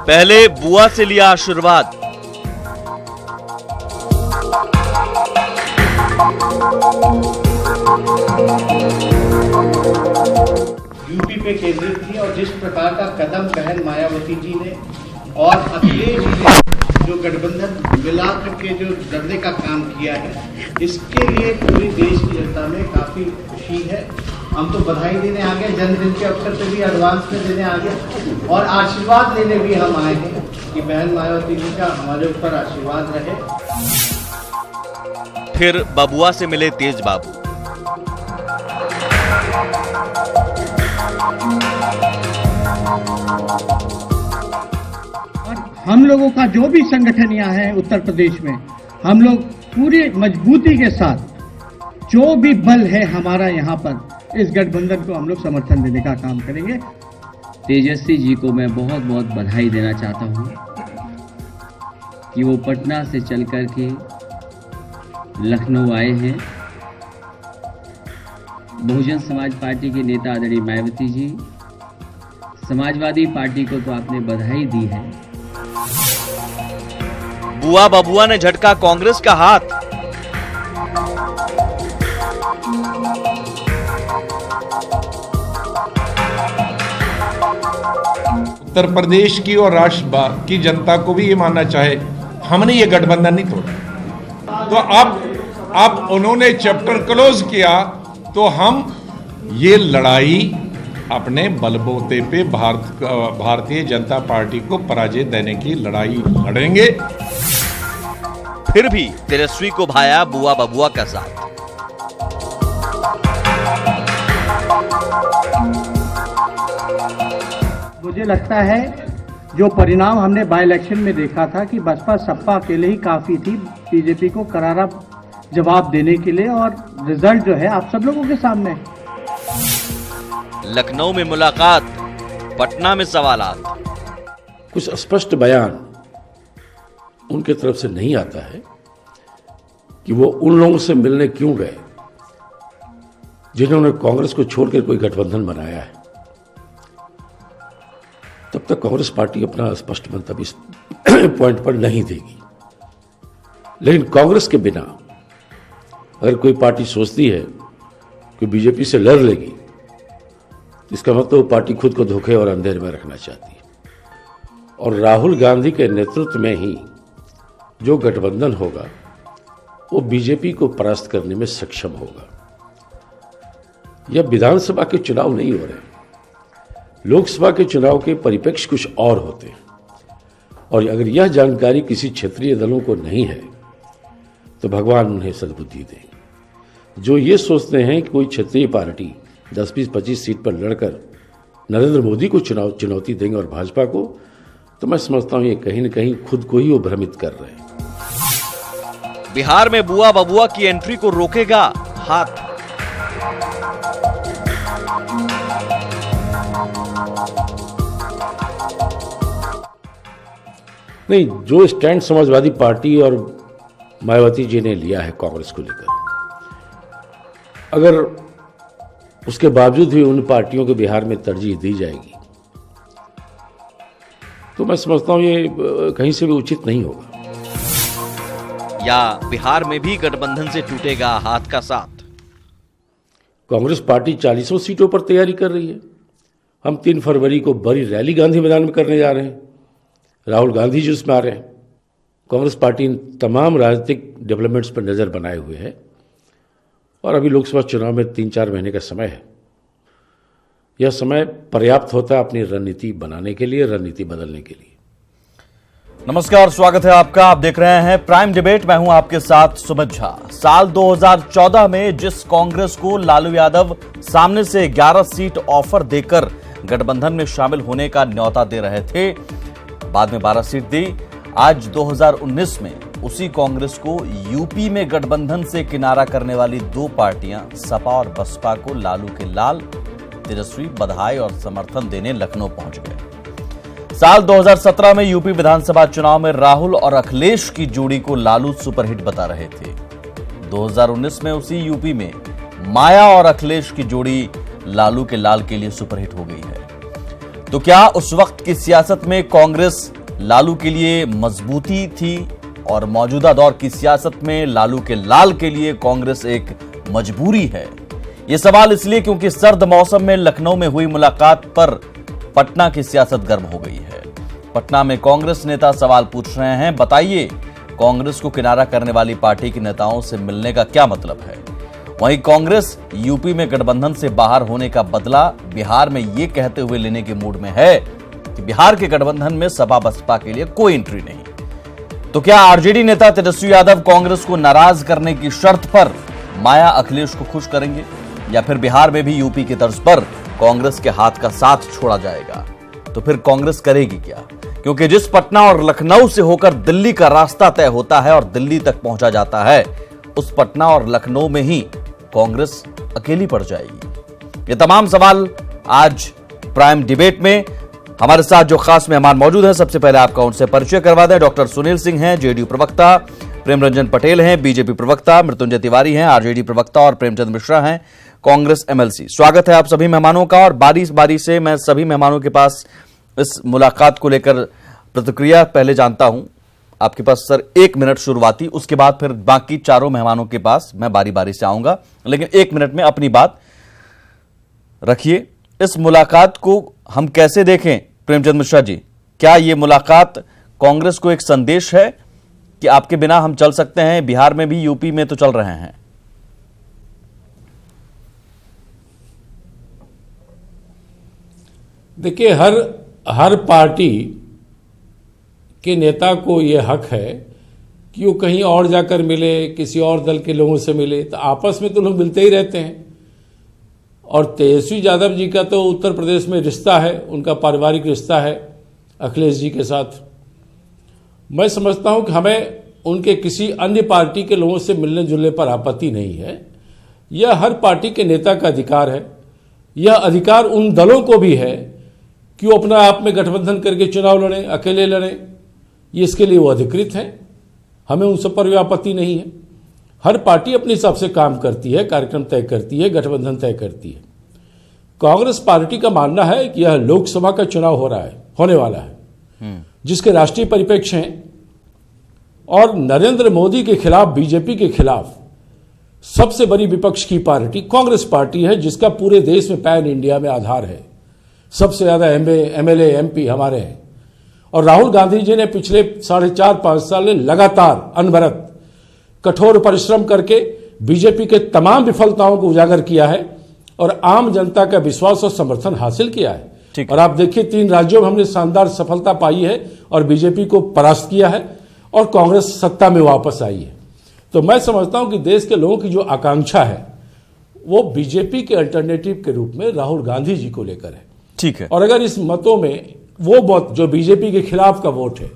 पहले बुआ से लिया आशीर्वाद। यूपी पे केंद्रित थी और जिस प्रकार का कदम बहन मायावती जी ने और अखिलेश जी ने जो गठबंधन मिलाकर के जो लड़ने का काम किया है, इसके लिए पूरी देश की जनता में काफी खुशी है। हम तो बधाई देने आ गए, जन्मदिन के अवसर पे भी एडवांस में देने आ गए और आशीर्वाद लेने भी हम आए हैं कि बहन मायावती जी का हमारे ऊपर आशीर्वाद रहे। फिर बबुआ से मिले तेज बाबू। हम लोगों का जो भी संगठन यहाँ है उत्तर प्रदेश में, हम लोग पूरी मजबूती के साथ जो भी बल है हमारा यहाँ पर, इस गठबंधन को हम लोग समर्थन देने का काम करेंगे। तेजस्वी जी को मैं बहुत बहुत बधाई देना चाहता हूँ कि वो पटना से चल कर के लखनऊ आए हैं। बहुजन समाज पार्टी के नेता आदरणीय मायावती जी, समाजवादी पार्टी को तो आपने बधाई दी है। बुआ बबुआ ने झटका कांग्रेस का हाथ। उत्तर प्रदेश की और राष्ट्र की जनता को भी ये मानना चाहे, हमने ये गठबंधन नहीं तोड़ा। तो अब उन्होंने चैप्टर क्लोज किया तो हम ये लड़ाई अपने बलबूते पे भारतीय जनता पार्टी को पराजय देने की लड़ाई लड़ेंगे। फिर भी तेजस्वी को भाया बुआ बबुआ का साथ। मुझे लगता है जो परिणाम हमने बाई इलेक्शन में देखा था कि बसपा सपा अकेले ही काफी थी बीजेपी को करारा जवाब देने के लिए, और रिजल्ट जो है आप सब लोगों के सामने। लखनऊ में मुलाकात, पटना में सवालात। कुछ स्पष्ट बयान उनके तरफ से नहीं आता है कि वो उन लोगों से मिलने क्यों गए जिन्होंने कांग्रेस को छोड़कर कोई गठबंधन बनाया है। तब तक कांग्रेस पार्टी अपना स्पष्ट मंतव्य इस पॉइंट पर नहीं देगी। लेकिन कांग्रेस के बिना अगर कोई पार्टी सोचती है कि बीजेपी से लड़ लेगी, इसका मतलब वो पार्टी खुद को धोखे और अंधेरे में रखना चाहती है। और राहुल गांधी के नेतृत्व में ही जो गठबंधन होगा वो बीजेपी को परास्त करने में सक्षम होगा। यह विधानसभा के चुनाव नहीं हो रहे, लोकसभा के चुनाव के परिप्रेक्ष्य कुछ और होते हैं। और अगर यह जानकारी किसी क्षेत्रीय दलों को नहीं है तो भगवान उन्हें सद्बुद्धि दें। जो ये सोचते हैं कि कोई क्षेत्रीय पार्टी 10, 20, 25 सीट पर लड़कर नरेंद्र मोदी को चुनौती देंगे और भाजपा को, तो मैं समझता हूं ये कहीं न कहीं खुद को ही वो भ्रमित कर रहे हैं। बिहार में बुआ बबुआ की एंट्री को रोकेगा हाथ। नहीं, जो स्टैंड समाजवादी पार्टी और मायावती जी ने लिया है कांग्रेस को लेकर, अगर उसके बावजूद भी उन पार्टियों को बिहार में तरजीह दी जाएगी तो मैं समझता हूं ये कहीं से भी उचित नहीं होगा। या बिहार में भी गठबंधन से टूटेगा हाथ का साथ। कांग्रेस पार्टी 40 सीटों पर तैयारी कर रही है। हम 3 फरवरी को बड़ी रैली गांधी मैदान में करने जा रहे हैं। राहुल गांधी जी उसमें आ रहे हैं। कांग्रेस पार्टी इन तमाम राजनीतिक डेवलपमेंट्स पर नजर बनाए हुए है और अभी लोकसभा चुनाव में 3-4 महीने का समय है। यह समय पर्याप्त होता है अपनी रणनीति बनाने के लिए, रणनीति बदलने के लिए। नमस्कार, स्वागत है आपका। आप देख रहे हैं प्राइम डिबेट। मैं हूं आपके साथ सुमित झा। साल 2014 में जिस कांग्रेस को लालू यादव सामने से 11 सीट ऑफर देकर गठबंधन में शामिल होने का न्योता दे रहे थे, बाद में 12 सीट दी। आज 2019 में उसी कांग्रेस को यूपी में गठबंधन से किनारा करने वाली 2 पार्टियां सपा और बसपा को लालू के लाल तेजस्वी बधाई और समर्थन देने लखनऊ पहुंच गए। साल 2017 में यूपी विधानसभा चुनाव में राहुल और अखिलेश की जोड़ी को लालू सुपरहिट बता रहे थे। 2019 में उसी यूपी में माया और अखिलेश की जोड़ी लालू के लाल के लिए सुपरहिट हो गई है। तो क्या उस वक्त की सियासत में कांग्रेस लालू के लिए मजबूती थी और मौजूदा दौर की सियासत में लालू के लाल के लिए कांग्रेस एक मजबूरी है? यह सवाल इसलिए क्योंकि सर्द मौसम में लखनऊ में हुई मुलाकात पर पटना की सियासत गर्म हो गई है। पटना में कांग्रेस नेता सवाल पूछ रहे हैं, बताइए कांग्रेस को किनारा करने वाली पार्टी के नेताओं से मिलने का क्या मतलब है? वहीं कांग्रेस यूपी में गठबंधन से बाहर होने का बदला बिहार में यह कहते हुए लेने के मूड में है कि बिहार के गठबंधन में सपा बसपा के लिए कोई एंट्री नहीं। तो क्या आरजेडी नेता तेजस्वी यादव कांग्रेस को नाराज करने की शर्त पर माया अखिलेश को खुश करेंगे, या फिर बिहार में भी यूपी की तर्ज पर कांग्रेस के हाथ का साथ छोड़ा जाएगा? तो फिर कांग्रेस करेगी क्या? क्योंकि जिस पटना और लखनऊ से होकर दिल्ली का रास्ता तय होता है और दिल्ली तक पहुंचा जाता है, उस पटना और लखनऊ में ही कांग्रेस अकेली पड़ जाएगी। ये तमाम सवाल आज प्राइम डिबेट में हमारे साथ जो खास मेहमान मौजूद हैं, सबसे पहले आपका उनसे परिचय करवा दें। डॉक्टर सुनील सिंह हैं, जेडीयू प्रवक्ता, प्रेमरंजन पटेल हैं, बीजेपी प्रवक्ता, मृत्युंजय तिवारी हैं, आरजेडी प्रवक्ता, और प्रेमचंद मिश्रा हैं, कांग्रेस एमएलसी। स्वागत है आप सभी मेहमानों का। और बारी बारी से मैं सभी मेहमानों के पास इस मुलाकात को लेकर प्रतिक्रिया पहले जानता हूं। आपके पास सर 1 मिनट शुरुआती, उसके बाद फिर बाकी चारों मेहमानों के पास मैं बारी बारी से आऊंगा, लेकिन 1 मिनट में अपनी बात रखिए। इस मुलाकात को हम कैसे देखें प्रेमचंद मिश्रा जी? क्या यह मुलाकात कांग्रेस को एक संदेश है कि आपके बिना हम चल सकते हैं, बिहार में भी यूपी में तो चल रहे हैं? देखिए, हर पार्टी के नेता को यह हक है कि वो कहीं और जाकर मिले, किसी और दल के लोगों से मिले, तो आपस में तो लोग मिलते ही रहते हैं। और तेजस्वी यादव जी का तो उत्तर प्रदेश में रिश्ता है, उनका पारिवारिक रिश्ता है अखिलेश जी के साथ। मैं समझता हूं कि हमें उनके किसी अन्य पार्टी के लोगों से मिलने जुलने पर आपत्ति नहीं है। यह हर पार्टी के नेता का अधिकार है। यह अधिकार उन दलों को भी है कि वो अपना आप में गठबंधन करके चुनाव लड़ें, अकेले लड़ें, ये इसके लिए वो अधिकृत हैं। हमें उन सब पर भी आपत्ति नहीं है। हर पार्टी अपने हिसाब से काम करती है, कार्यक्रम तय करती है, गठबंधन तय करती है। कांग्रेस पार्टी का मानना है कि यह लोकसभा का चुनाव होने वाला है, जिसके राष्ट्रीय परिप्रेक्ष्य हैं, और नरेंद्र मोदी के खिलाफ, बीजेपी के खिलाफ सबसे बड़ी विपक्ष की पार्टी कांग्रेस पार्टी है, जिसका पूरे देश में पैन इंडिया में आधार है। सबसे ज्यादा एमएलए एमपी हमारे हैं। और राहुल गांधी जी ने पिछले 4.5-5 साल में लगातार अनवरत कठोर परिश्रम करके बीजेपी के तमाम विफलताओं को उजागर किया है और आम जनता का विश्वास और समर्थन हासिल किया है। और आप देखिए, 3 राज्यों में हमने शानदार सफलता पाई है और बीजेपी को परास्त किया है और कांग्रेस सत्ता में वापस आई है। तो मैं समझता हूं कि देश के लोगों की जो आकांक्षा है वो बीजेपी के अल्टरनेटिव के रूप में राहुल गांधी जी को लेकर है। ठीक है। और अगर इस मतों में वो वोट जो बीजेपी के खिलाफ का वोट है,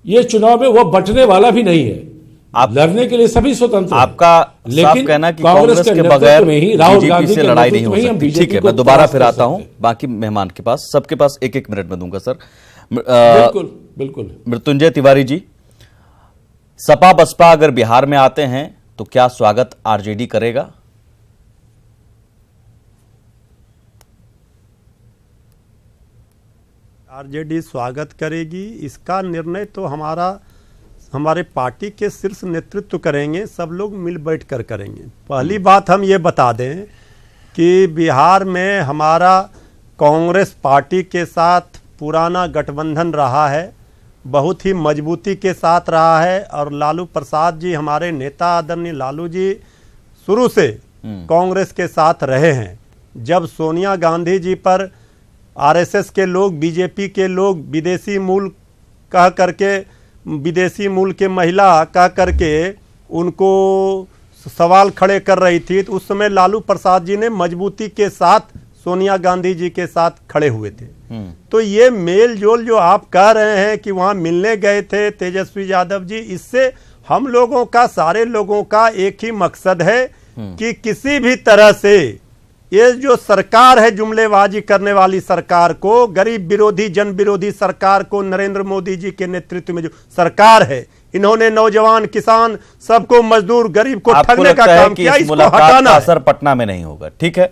ये चुनाव में वो बंटने वाला भी नहीं है। आप लड़ने के लिए सभी स्वतंत्र, आपका लेकिन कहना कि कांग्रेस के बगैर बीजेपी से लड़ाई नहीं हो सकती। ठीक है, मैं दोबारा फिर आता हूं बाकी मेहमान के पास, सबके पास 1-1 मिनट में दूंगा सर। बिल्कुल। मृत्युंजय तिवारी जी, सपा बसपा अगर बिहार में आते हैं तो क्या स्वागत आरजेडी करेगा? आरजेडी स्वागत करेगी। इसका निर्णय तो हमारे पार्टी के शीर्ष नेतृत्व करेंगे, सब लोग मिल बैठ कर करेंगे। पहली बात हम ये बता दें कि बिहार में हमारा कांग्रेस पार्टी के साथ पुराना गठबंधन रहा है, बहुत ही मजबूती के साथ रहा है। और लालू प्रसाद जी, हमारे नेता आदरणीय लालू जी, शुरू से कांग्रेस के साथ रहे हैं। जब सोनिया गांधी जी पर आरएसएस के लोग, बीजेपी के लोग विदेशी मूल कह करके, विदेशी मूल के महिला कह करके उनको सवाल खड़े कर रही थी, तो उस समय लालू प्रसाद जी ने मजबूती के साथ सोनिया गांधी जी के साथ खड़े हुए थे। तो ये मेल जोल जो आप कह रहे हैं कि वहां मिलने गए थे तेजस्वी यादव जी, इससे हम लोगों का, सारे लोगों का एक ही मकसद है कि किसी भी तरह से ये जो सरकार है, जुमलेबाजी करने वाली सरकार को, गरीब विरोधी, जन विरोधी सरकार को, नरेंद्र मोदी जी के नेतृत्व में जो सरकार है, इन्होंने नौजवान, किसान, सबको, मजदूर, गरीब को ठगने का काम किया। इसको हटाना, असर पटना में नहीं होगा। ठीक है,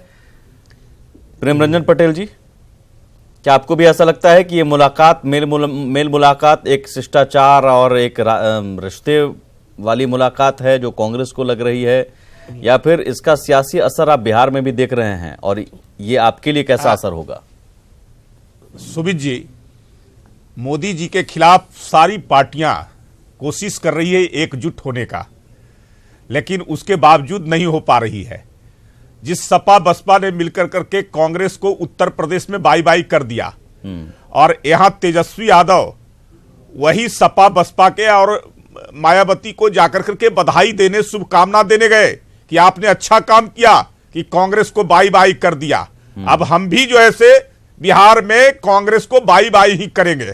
प्रेमरंजन पटेल जी। क्या आपको भी ऐसा लगता है कि ये मुलाकात मेल मुलाकात एक शिष्टाचार और एक रिश्ते वाली मुलाकात है जो कांग्रेस को लग रही है, या फिर इसका सियासी असर आप बिहार में भी देख रहे हैं और ये आपके लिए कैसा असर होगा? सुमित जी, मोदी जी के खिलाफ सारी पार्टियां कोशिश कर रही है एकजुट होने का, लेकिन उसके बावजूद नहीं हो पा रही है। जिस सपा बसपा ने मिलकर करके कांग्रेस को उत्तर प्रदेश में बाई बाई कर दिया और यहां तेजस्वी यादव वही सपा बसपा के और मायावती को जाकर करके बधाई देने, शुभकामना देने गए कि आपने अच्छा काम किया कि कांग्रेस को बाई बाई कर दिया। अब हम भी जो ऐसे बिहार में कांग्रेस को बाई बाई ही करेंगे।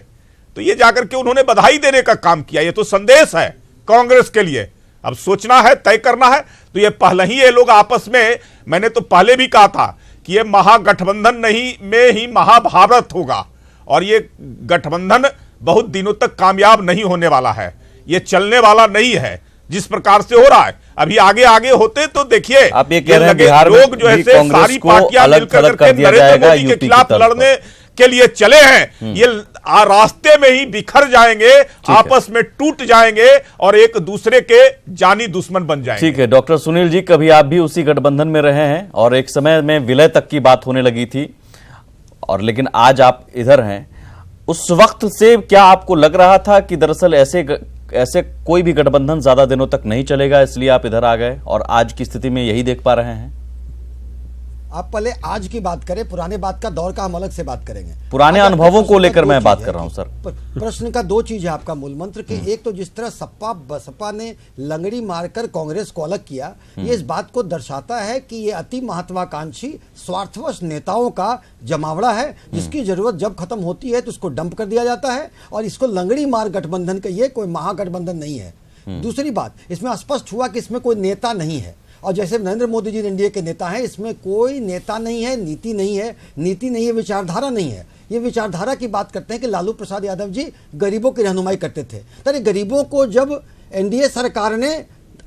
तो ये जाकर के उन्होंने बधाई देने का काम किया। ये तो संदेश है कांग्रेस के लिए। अब सोचना है, तय करना है। तो ये पहले ही ये लोग आपस में, मैंने तो पहले भी कहा था कि ये महागठबंधन नहीं में ही महाभारत होगा और ये गठबंधन बहुत दिनों तक कामयाब नहीं होने वाला है। ये चलने वाला नहीं है जिस प्रकार से हो रहा है। अभी आगे आगे होते तो देखिए, आप ये कह रहे हैं बिहार में लोग जो है सारी पार्टियां मिलकर के नरेंद्र मोदी के खिलाफ लड़ने के लिए चले हैं, ये रास्ते में ही बिखर जाएंगे, आपस में टूट जाएंगे और एक दूसरे के जानी दुश्मन बन जाएंगे। ठीक है डॉक्टर सुनील जी, कभी आप भी उसी गठबंधन में रहे हैं और एक समय में विलय तक की बात होने लगी थी, और लेकिन आज आप इधर हैं। उस वक्त से क्या आपको लग रहा था कि दरअसल ऐसे कोई भी गठबंधन ज्यादा दिनों तक नहीं चलेगा, इसलिए आप इधर आ गए और आज की स्थिति में यही देख पा रहे हैं? आप पहले आज की बात करें, पुराने बात का दौर का हम अलग से बात करेंगे। पुराने अनुभवों को लेकर मैं बात कर रहा हूं सर। प्रश्न का दो चीज है आपका मूल मंत्र के, एक तो जिस तरह सपा बसपा ने लंगड़ी मारकर कांग्रेस को अलग किया, ये इस बात को दर्शाता है कि ये अति महत्वाकांक्षी स्वार्थवश नेताओं का जमावड़ा है, जिसकी जरूरत जब खत्म होती है तो उसको डंप कर दिया जाता है। और इसको लंगड़ी मार गठबंधन कहिए, कोई महागठबंधन नहीं है। दूसरी बात, इसमें स्पष्ट हुआ कि इसमें कोई नेता नहीं है। और जैसे नरेंद्र मोदी जी एनडीए के नेता हैं, इसमें कोई नेता नहीं है, नीति नहीं है, विचारधारा नहीं है। ये विचारधारा की बात करते हैं कि लालू प्रसाद यादव जी गरीबों की रहनुमाई करते थे। अरे गरीबों को जब एनडीए सरकार ने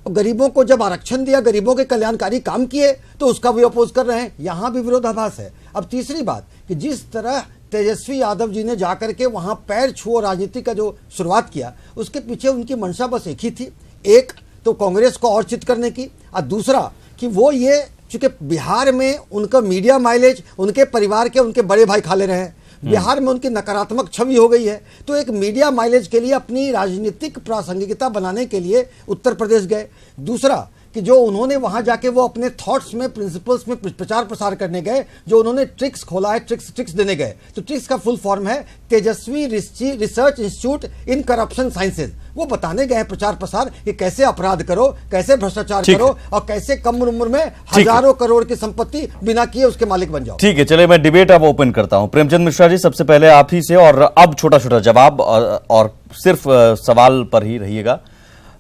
गरीबों को जब आरक्षण दिया, गरीबों के कल्याणकारी काम किए, तो उसका भी अपोज कर रहे हैं। यहां भी विरोधाभास है। अब तीसरी बात कि जिस तरह तेजस्वी यादव जी ने जाकर के वहां पैर छुओ राजनीति का जो शुरुआत किया, उसके पीछे उनकी मंशा बस एक ही थी, एक तो कांग्रेस को और चित करने की, और दूसरा कि वो ये चूंकि बिहार में उनका मीडिया माइलेज उनके परिवार के उनके बड़े भाई खा ले रहे हैं, बिहार में उनकी नकारात्मक छवि हो गई है, तो एक मीडिया माइलेज के लिए अपनी राजनीतिक प्रासंगिकता बनाने के लिए उत्तर प्रदेश गए। दूसरा कि जो उन्होंने वहां जाके वो अपने थॉट्स में, प्रिंसिपल्स में प्रचार प्रसार करने गए, जो उन्होंने ट्रिक्स खोला है, ट्रिक्स देने गए। तो ट्रिक्स का फुल फॉर्म है Tejashwi research institute in corruption sciences. वो बताने गए प्रचार प्रसार कि कैसे अपराध करो, कैसे भ्रष्टाचार करो और कैसे कम उम्र में हजारों करोड़ की संपत्ति बिना किए उसके मालिक बन जाओ। ठीक है, चलिए मैं डिबेट अब ओपन करता हूं। प्रेमचंद मिश्रा जी, सबसे पहले आप ही से, और अब छोटा छोटा जवाब और सिर्फ सवाल पर ही रहिएगा।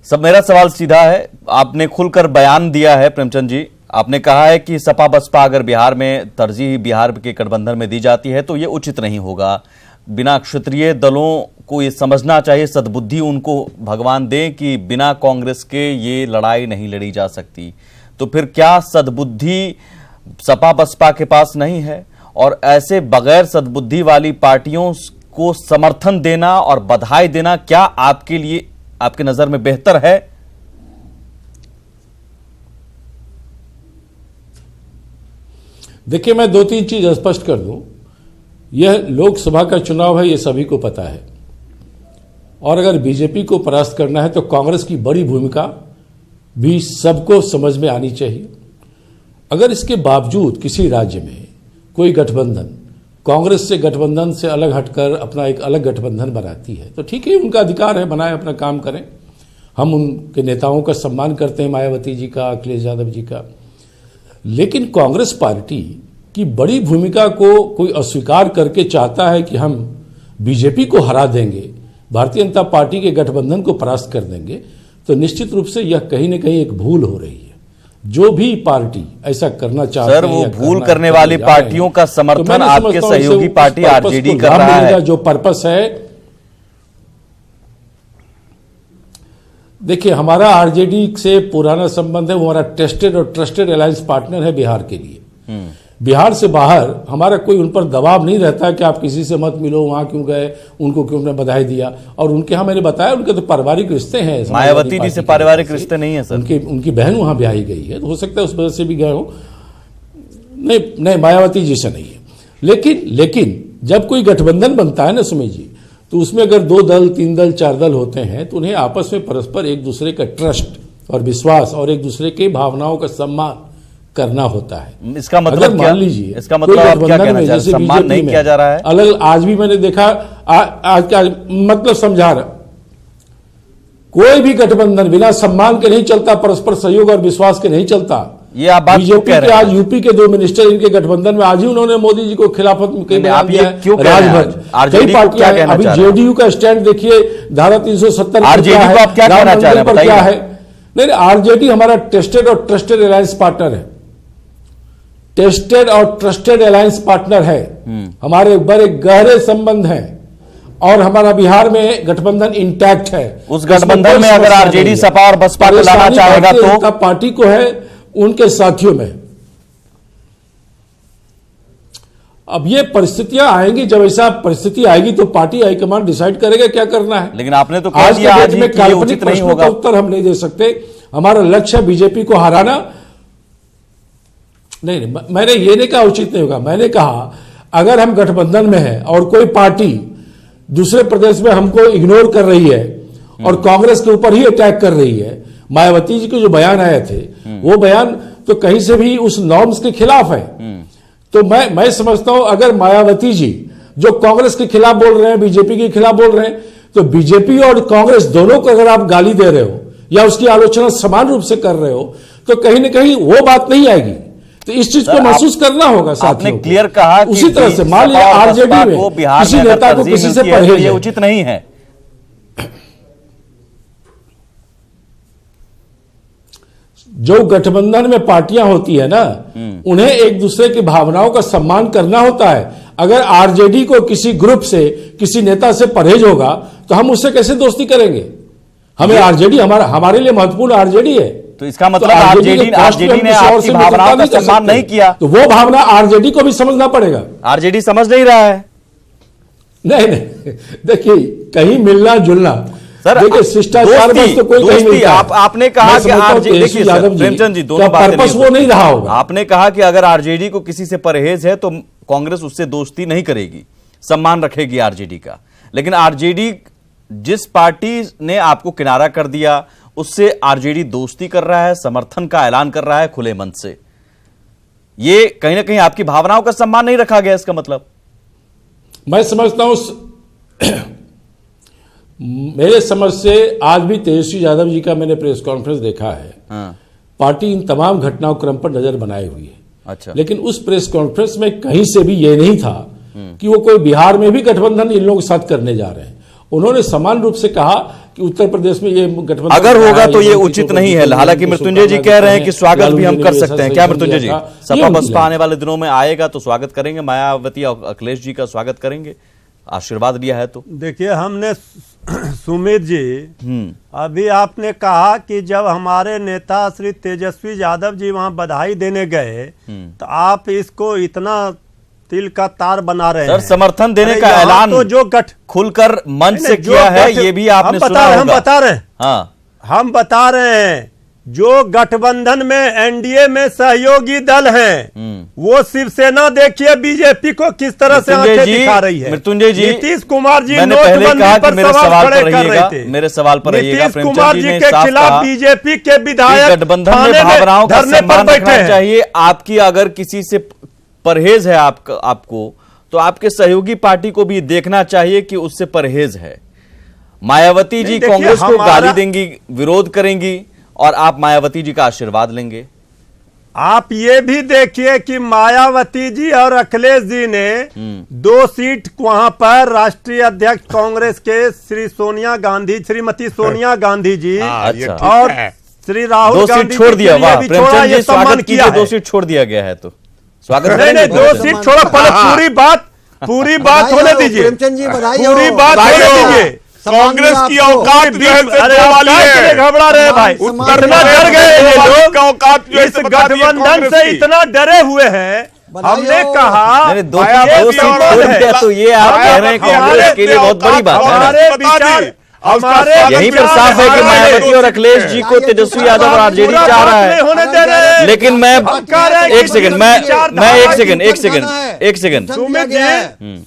सब मेरा सवाल सीधा है, आपने खुलकर बयान दिया है प्रेमचंद जी, आपने कहा है कि सपा बसपा अगर बिहार में तरजीह बिहार के गठबंधन में दी जाती है तो ये उचित नहीं होगा। बिना क्षेत्रीय दलों को ये समझना चाहिए, सद्बुद्धि उनको भगवान दें कि बिना कांग्रेस के ये लड़ाई नहीं लड़ी जा सकती। तो फिर क्या सद्बुद्धि सपा बसपा के पास नहीं है? और ऐसे बगैर सद्बुद्धि वाली पार्टियों को समर्थन देना और बधाई देना क्या आपके लिए, आपके नजर में बेहतर है? देखिए, मैं दो तीन चीज स्पष्ट कर दूं। यह लोकसभा का चुनाव है, यह सभी को पता है, और अगर बीजेपी को परास्त करना है तो कांग्रेस की बड़ी भूमिका भी सबको समझ में आनी चाहिए। अगर इसके बावजूद किसी राज्य में कोई गठबंधन कांग्रेस से गठबंधन से अलग हटकर अपना एक अलग गठबंधन बनाती है तो ठीक है, उनका अधिकार है, बनाए, अपना काम करें। हम उनके नेताओं का सम्मान करते हैं, मायावती जी का, अखिलेश यादव जी का। लेकिन कांग्रेस पार्टी की बड़ी भूमिका को कोई अस्वीकार करके चाहता है कि हम बीजेपी को हरा देंगे, भारतीय जनता पार्टी के गठबंधन को परास्त कर देंगे, तो निश्चित रूप से यह कहीं न कहीं एक भूल हो रही है। जो भी पार्टी ऐसा करना चाहती है, सर वो भूल करने वाली पार्टियों का समर्थन आपके सहयोगी पार्टी आरजेडी कर रहा है। जो पर्पस है, देखिए हमारा आरजेडी से पुराना संबंध है, वो हमारा टेस्टेड और ट्रस्टेड अलायंस पार्टनर है बिहार के लिए। बिहार से बाहर हमारा कोई उन पर दबाव नहीं रहता कि आप किसी से मत मिलो, वहां क्यों गए, उनको क्यों ने बधाई दिया। और उनके यहाँ मैंने बताया उनके तो पारिवारिक रिश्ते हैं। मायावती जी से पारिवारिक रिश्ते नहीं है सर। उनकी बहन वहां ब्याही गई है, तो हो सकता है उस वजह से भी गए हो। नहीं, मायावती जी से नहीं है। लेकिन जब कोई गठबंधन बनता है ना सुमित जी, तो उसमें अगर 2 दल 3 दल 4 दल होते हैं तो उन्हें आपस में परस्पर एक दूसरे का ट्रस्ट और विश्वास और एक दूसरे के भावनाओं का सम्मान करना होता है। इसका मतलब क्या? मान लीजिए इसका मतलब आप क्या कहना चाह रहे हैं? सम्मान नहीं किया जा रहा है। अलग आज भी मैंने देखा, आज का मतलब समझा रहा, कोई भी गठबंधन बिना सम्मान के नहीं चलता, परस्पर सहयोग और विश्वास के नहीं चलता। ये आप बात क्यों कह रहे हैं? आज यूपी के 2 मिनिस्टर इनके गठबंधन में, आज ही उन्होंने मोदी जी को खिलाफत में कई बयान दिया है। राजभर कई पार्टियां, अभी जेडीयू का स्टैंड देखिए, धारा 370 आरजेडी को आप क्या कहना चाह रहे हैं बताइए? नहीं, आरजेडी हमारा टेस्टेड और ट्रस्टेड अलायंस पार्टनर है। टेस्टेड और ट्रस्टेड अलायंस पार्टनर है, हमारे बड़े गहरे संबंध हैं और हमारा बिहार में गठबंधन इंटैक्ट है। उस गठबंधन में अगर आरजेडी सपा और बसपा को लाना चाहेगा तो पार्टी को है उनके साथियों में। अब ये परिस्थितियां आएंगी, जब ऐसा परिस्थिति आएगी तो पार्टी हाईकमान डिसाइड करेगा क्या करना है। लेकिन आपने तो कह दिया आज में काल्पनिक प्रश्नों का उत्तर हम नहीं दे सकते। हमारा लक्ष्य है बीजेपी को हराना। नहीं, मैंने ये नहीं कहा उचित नहीं होगा। मैंने कहा अगर हम गठबंधन में हैं और कोई पार्टी दूसरे प्रदेश में हमको इग्नोर कर रही है और कांग्रेस के ऊपर ही अटैक कर रही है, मायावती जी के जो बयान आए थे वो बयान तो कहीं से भी उस नॉर्म्स के खिलाफ है। तो मैं समझता हूं अगर मायावती जी जो कांग्रेस के खिलाफ बोल रहे हैं, बीजेपी के खिलाफ बोल रहे हैं, तो बीजेपी और कांग्रेस दोनों को अगर आप गाली दे रहे हो या उसकी आलोचना समान रूप से कर रहे हो तो कहीं ना कहीं वो बात नहीं आएगी। तो इस चीज को महसूस करना होगा। आपने क्लियर कहा उसी तरह से मान लिया आरजेडी में किसी नेता को किसी से परहेज, ये उचित नहीं है। जो गठबंधन में पार्टियां होती है ना, उन्हें एक दूसरे की भावनाओं का सम्मान करना होता है। अगर आरजेडी को किसी ग्रुप से, किसी नेता से परहेज होगा तो हम उससे कैसे दोस्ती करेंगे? हमें आरजेडी हमारे लिए महत्वपूर्ण आरजेडी है। तो इसका मतलब आरजेडी ने आपकी भावनाओं का सम्मान नहीं किया, तो वो भावना आरजेडी को भी समझना पड़ेगा। आरजेडी समझ नहीं रहा है। नहीं, देखिए कहीं मिलना जुलना, सर देखिए शिष्टाचार में तो कोई कहीं मिलता है। आपने कहा कि आरजेडी, देखिए प्रेमचंद जी, दोनों बातें पर्पस वो नहीं रहा होगा। आपने कहा कि अगर आरजेडी को किसी से परहेज है तो कांग्रेस उससे दोस्ती नहीं करेगी, सम्मान रखेगी आरजेडी का। लेकिन आरजेडी, जिस पार्टी ने आपको किनारा कर दिया उससे आरजेडी दोस्ती कर रहा है, समर्थन का ऐलान कर रहा है खुले मन से। ये कहीं ना कहीं आपकी भावनाओं का सम्मान नहीं रखा गया, इसका मतलब? मैं समझता हूं मेरे समझ से आज भी तेजस्वी यादव जी का मैंने प्रेस कॉन्फ्रेंस देखा है। पार्टी इन तमाम घटनाओं क्रम पर नजर बनाए हुई है। अच्छा। लेकिन उस प्रेस कॉन्फ्रेंस में कहीं से भी ये नहीं था कि वो कोई बिहार में भी गठबंधन इन लोगों के साथ करने जा रहे हैं। उन्होंने समान रूप से कहा कि उत्तर प्रदेश में ये गठबंधन अगर होगा तो ये उचित नहीं है। हालांकि मृत्युंजय जी कह रहे हैं कि स्वागत भी हम कर सकते हैं। क्या मृत्युंजय जी, सपा बसपा आने वाले दिनों में आएगा तो स्वागत करेंगे, मायावती और अखिलेश जी का स्वागत करेंगे, आशीर्वाद लिया है तो? देखिए, हमने सुमित जी, अभी आपने कहा कि जब हमारे नेता श्री तेजस्वी यादव जी वहां बधाई देने गए तो आप इसको इतना तिल का तार बना रहे हैं। सर, समर्थन देने का ऐलान तो जो खुलकर मंच से किया है, ये भी आपने सुना होगा। हम बता रहे हैं। हाँ, हम बता रहे हैं जो गठबंधन में एनडीए में सहयोगी दल हैं, वो शिवसेना देखिए बीजेपी को किस तरह से आंखें दिखा रही है। मृत्युंजय जी, नीतीश कुमार जी मैंने पहले कहा कि मेरे सवाल पर रहिएगा, मेरे सवाल पर रहिएगा। नीतीश कुमार जी के खिलाफ बीजेपी के विधायक गठबंधन में भावनाओं का सम्मान रखना चाहिए। आपकी अगर किसी से परहेज है आपको तो आपके सहयोगी पार्टी को भी देखना चाहिए कि उससे परहेज है। मायावती जी कांग्रेस को गाली देंगी, विरोध करेंगी और आप मायावती जी का आशीर्वाद लेंगे। आप ये भी देखिए कि मायावती जी और अखिलेश जी ने 2 सीट वहां पर राष्ट्रीय अध्यक्ष कांग्रेस के श्रीमती सोनिया गांधी जी और श्री राहुल गांधी 2 सीट छोड़ दिया। वाह प्रेमचंद जी, स्वागत कीजिए। 2 सीट छोड़ दिया गया है तो स्वागत नहीं, 2 सीट छोड़ो, पहले पूरी बात होने दीजिए। प्रेमचंद जी बधाई, पूरी बात होने दीजिए। कांग्रेस की औकात घबरा रहे भाई, इतना डर गए ये लोग, इस गठबंधन से इतना डरे हुए हैं हमने कहा नहीं, दो सीट छोड़ दिया तो ये आप कह रहे हैं कांग्रेस के लिए बहुत बड़ी बात है ना? हमारे यहीं पर साफ है कि मायावती और अखिलेश जी को तेजस्वी यादव और आरजेडी चाह रहा है। लेकिन मैं एक सेकंड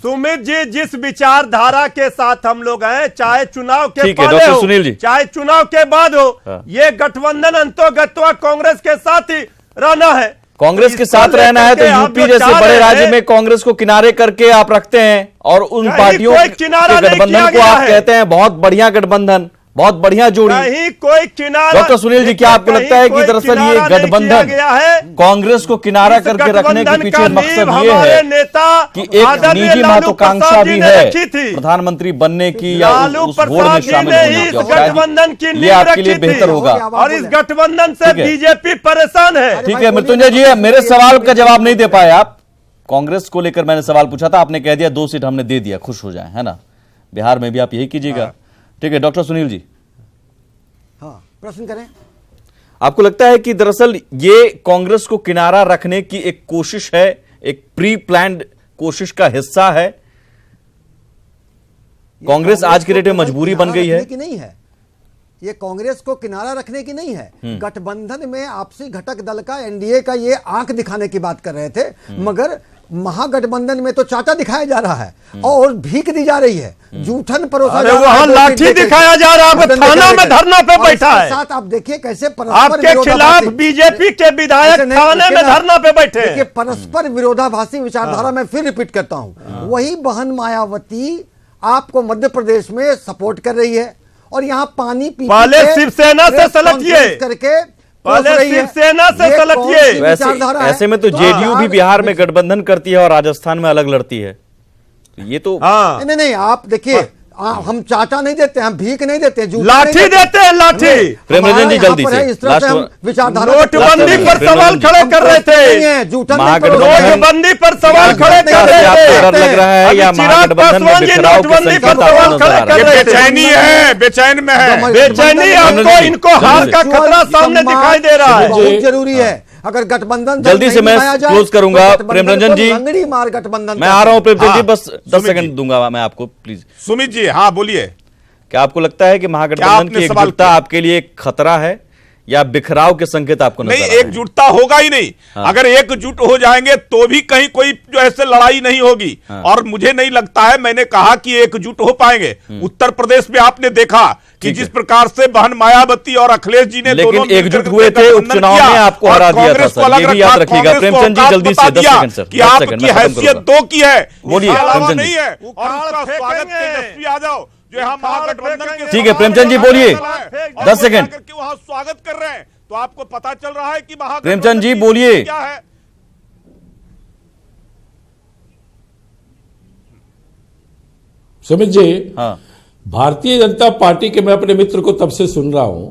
सुमित जी जिस विचारधारा के साथ हम लोग हैं, चाहे चुनाव के ठीक है पहले डॉक्टर सुनील जी, चाहे चुनाव के बाद हो, ये गठबंधन अंतोगत्वा कांग्रेस के साथ ही रहना है। कांग्रेस के साथ रहना है तो यूपी जैसे बड़े राज्य में कांग्रेस को किनारे करके आप रखते हैं और उन पार्टियों के गठबंधन को आप कहते हैं बहुत बढ़िया गठबंधन, बहुत बढ़िया जोड़ी। नहीं कोई किनारा। डॉक्टर सुनील जी, क्या आपको लगता है कि दरअसल ये गठबंधन कांग्रेस को किनारा करके रखने के पीछे मकसद ये है कि एक निजी महत्वाकांक्षा भी है प्रधानमंत्री बनने की या उस होड़ में शामिल होने की, गठबंधन की ये आपके लिए बेहतर होगा? और इस गठबंधन से बीजेपी परेशान है। ठीक है मृत्युंजय जी, मेरे सवाल का जवाब नहीं दे पाए आप। कांग्रेस को लेकर मैंने सवाल पूछा था, आपने कह दिया 2 सीट हमने दे दिया, खुश हो जाए, है ना? बिहार में भी आप यही कीजिएगा। ठीक है डॉक्टर सुनील जी, हाँ प्रश्न करें। आपको लगता है कि दरअसल ये कांग्रेस को किनारा रखने की एक कोशिश है, एक प्री प्लान्ड कोशिश का हिस्सा है? कांग्रेस आज की डेट में मजबूरी बन गई है कि नहीं है? ये कांग्रेस को किनारा रखने की नहीं है। गठबंधन में आपसी घटक दल का, एनडीए का ये आंख दिखाने की बात कर रहे थे, मगर महागठबंधन में तो चाटा दिखाया जा रहा है और भीख दी जा रही है, जूठन परोसा जा रहा है, वहां लाठी दिखाया जा रहा है, थाना में धरना पे बैठा है। साथ आप देखिए कैसे आपके खिलाफ बीजेपी के विधायक थाने में धरना पे बैठे। देखिए परस्पर विरोधाभासी विचारधारा में फिर रिपीट करता हूं, वही बहन मायावती आपको मध्य प्रदेश में सपोर्ट कर रही है और यहाँ पानी पी पहले शिवसेना से सलटिए करके पहले शिवसेना से सलटिए। ऐसे में तो जेडीयू भी बिहार में गठबंधन करती है और राजस्थान में अलग लड़ती है, तो ये तो नहीं आप देखिए, हम चाटा नहीं देते, हम भीख नहीं देते, लाठी देते हैं, लाठी। प्रेमरंजन जी जल्दी से, नोटबंदी पर सवाल खड़े कर रहे थे, नोटबंदी पर सवाल खड़े कर रहे थे, लग रहा है या महागठबंधन में बिखराव की संकेत नजर आ रहा है? बेचैनी है, बेचैन में है, बेचैनी आपको, इनको हार का खतरा सामने दिखाई दे रहा है। बहुत जरूरी है। अगर गठबंधन जल्दी से मैं क्लोज करूंगा। प्रेमरंजन जी लंगड़ी मार गठबंधन, मैं आ रहा हूं प्रेमचंद जी, बस 10 सेकंड दूंगा मैं आपको प्लीज। सुमित जी हाँ बोलिए, क्या आपको लगता है कि महागठबंधन की एकजुटता आपके लिए एक खतरा है या बिखराव के संकेत आपको नजर आ रहे हैं? नहीं, एकजुटता होगा ही नहीं। अगर एकजुट हो जाएंगे तो भी कहीं कोई जो ऐसे लड़ाई नहीं होगी। और मुझे नहीं लगता है, मैंने कहा कि एकजुट हो पाएंगे। उत्तर प्रदेश में आपने देखा कि जिस प्रकार से बहन मायावती और अखिलेश जी ने लेकिन एकजुट हुए थे, उपचुनाव में आपको हरा दिया था सर, ये भी याद रखिएगा। प्रेमचंद जी जल्दी से 10 सेकंड सर, कि आपकी हैसियत 2 की है, बोलिए प्रेमचंद नहीं जी। है। और उसका स्वागत तेजस्वी यादव जो हम महागठबंधन के, ठीक है प्रेमचंद जी बोलिए, 10 सेकंड। वहां स्वागत कर रहे हैं तो आपको पता चल रहा है कि प्रेमचंद जी बोलिए क्या है। सुमित जी, हाँ, भारतीय जनता पार्टी के मैं अपने मित्र को तब से सुन रहा हूं,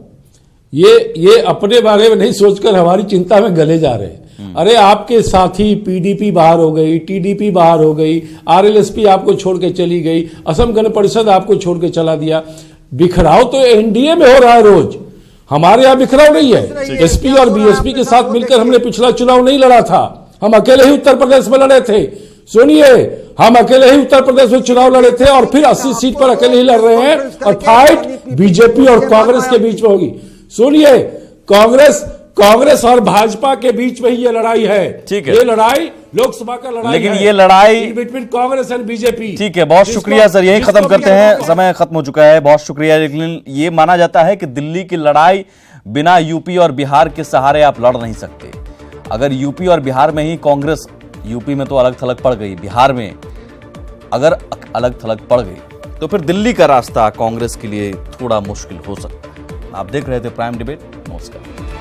ये अपने बारे में नहीं सोचकर हमारी चिंता में गले जा रहे हैं। अरे आपके साथी पीडीपी बाहर हो गई, टीडीपी बाहर हो गई, आरएलएसपी आपको छोड़ के चली गई, असम गण परिषद आपको छोड़ के चला दिया। बिखराव तो एनडीए में हो रहा है रोज, हमारे यहाँ बिखराव नहीं है। एसपी और बीएसपी के साथ मिलकर हमने पिछला चुनाव नहीं लड़ा था, हम अकेले ही उत्तर प्रदेश में लड़े थे। सुनिए, हम अकेले ही उत्तर प्रदेश में चुनाव लड़े थे और फिर 80 सीट पर अकेले ही लड़ रहे हैं और फाइट बीजेपी और कांग्रेस के बीच में होगी। सुनिए, कांग्रेस और भाजपा के बीच में ही ये लड़ाई है। ठीक है, ये लड़ाई लोकसभा का लड़ाई लेकिन है, ये लड़ाई बिटवीन कांग्रेस एंड बीजेपी। ठीक है, बहुत शुक्रिया सर, यही खत्म करते हैं, समय खत्म हो चुका है, बहुत शुक्रिया। लेकिन ये माना जाता है कि दिल्ली की लड़ाई बिना यूपी और बिहार के सहारे आप लड़ नहीं सकते। अगर यूपी और बिहार में ही कांग्रेस, यूपी में तो अलग थलग पड़ गई, बिहार में अगर अलग थलग पड़ गई तो फिर दिल्ली का रास्ता कांग्रेस के लिए थोड़ा मुश्किल हो सकता है। आप देख रहे थे प्राइम डिबेट, नमस्कार।